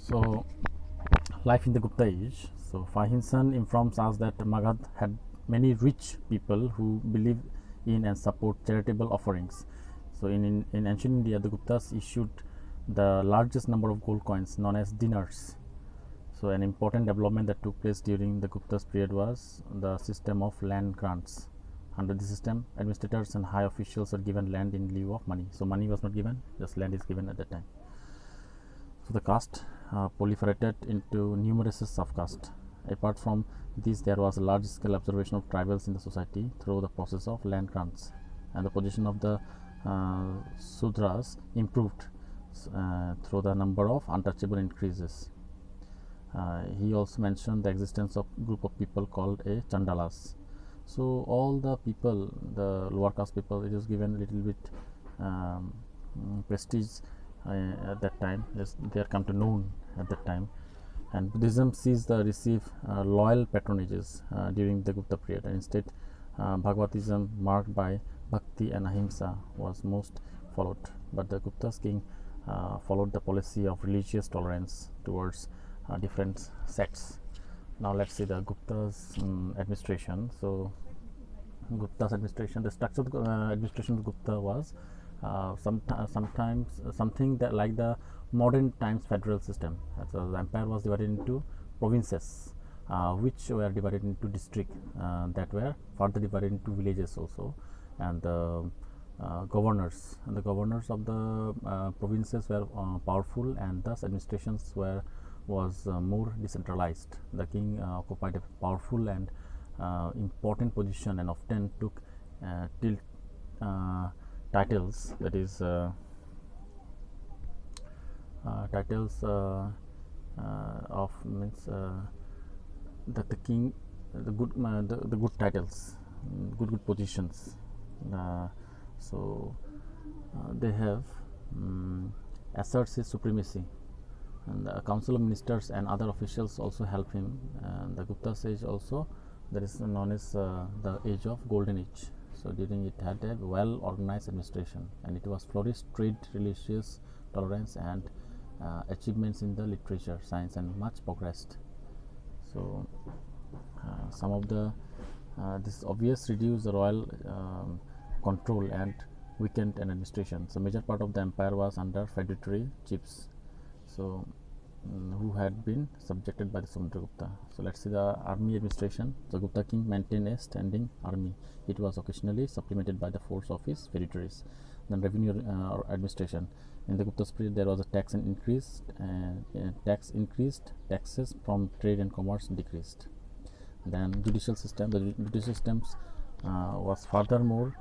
So, life in the Gupta age. So, Fahinsan informs us that Magadh had many rich people who believe in and support charitable offerings. So, in ancient India, the Guptas issued the largest number of gold coins known as dinars. So, an important development that took place during the Gupta's period was the system of land grants. Under the system, administrators and high officials are given land in lieu of money. So, money was not given, just land is given at that time. So, the caste proliferated into numerous subcastes. Apart from this, there was a large scale observation of tribals in the society through the process of land grants, and the position of the Sudras improved through the number of untouchable increases. He also mentioned the existence of group of people called a Chandalas. So all the people, the lower caste people, it is given a little bit prestige at that time. They are come to known at that time, and Buddhism ceased to receive loyal patronages during the Gupta period, and instead Bhagavatism, marked by bhakti and ahimsa, was most followed. But the Gupta's king followed the policy of religious tolerance towards different sects. Now let's see the Gupta's administration. So Gupta's administration, the structure of the administration of Gupta was sometimes something that like the modern times federal system. So the empire was divided into provinces, which were divided into districts that were further divided into villages also, and the governors of the provinces were powerful, and thus administrations was more decentralized. The king occupied a powerful and important position, and often took titles, that is titles of means that the king, the good titles, good positions. So they have asserts his supremacy, and the council of ministers and other officials also help him. And the Gupta's age also, that is known as the age of golden age. So during it had a well organized administration, and it was flourished trade, religious tolerance, and achievements in the literature, science, and much progressed. So some of the this obvious reduced the royal control and weakened an administration. So major part of the empire was under feudatory chiefs, so who had been subjected by the Samudragupta. So let's see the army administration. The Gupta king maintained a standing army. It was occasionally supplemented by the force of his feudatories. Then revenue administration. In the Gupta's period, there was a tax increased, taxes from trade and commerce decreased. Then judicial system. The judicial systems was furthermore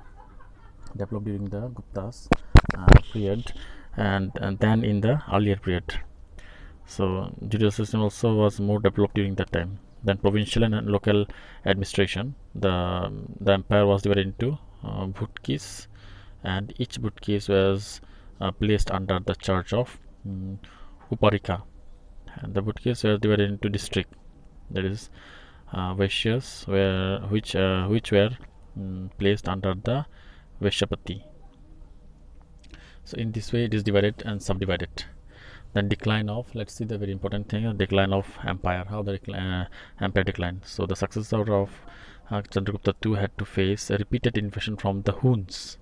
developed during the Gupta's period, and then in the earlier period. So judicial system also was more developed during that time. Then provincial and local administration. The empire was divided into bhutkis, and each bhutkis was placed under the charge of uparika. And the bhutkis were divided into district, that is vaishyas, which were placed under the Vaishyapati. So in this way it is divided and subdivided. Then decline of, let's see the very important thing, decline of empire, how the empire declined. So the successor of Chandragupta II had to face a repeated invasion from the Huns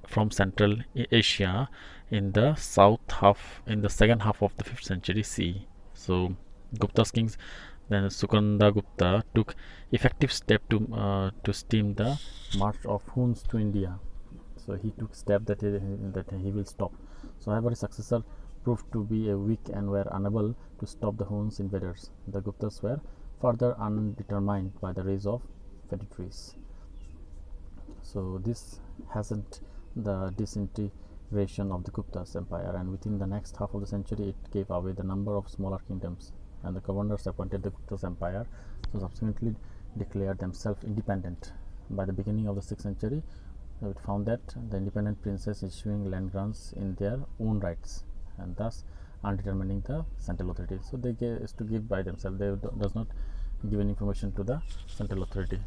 from Central Asia in the second half of the 5th century CE. So Gupta's kings, then Sukanda Gupta, took effective step to stem the march of Huns to India. So he took step that he will stop. So however, his successor proved to be weak and were unable to stop the Huns invaders. The Guptas were further undetermined by the rise of feudatories. So this hastened the disintegration of the Gupta's empire, and within the next half of the century it gave away the number of smaller kingdoms, and the governors appointed the Gupta's empire so subsequently declared themselves independent. By the beginning of the 6th century, we found that the independent princes issuing land grants in their own rights, and thus undetermining the central authority. So they is to give by themselves, they does not give any information to the central authority.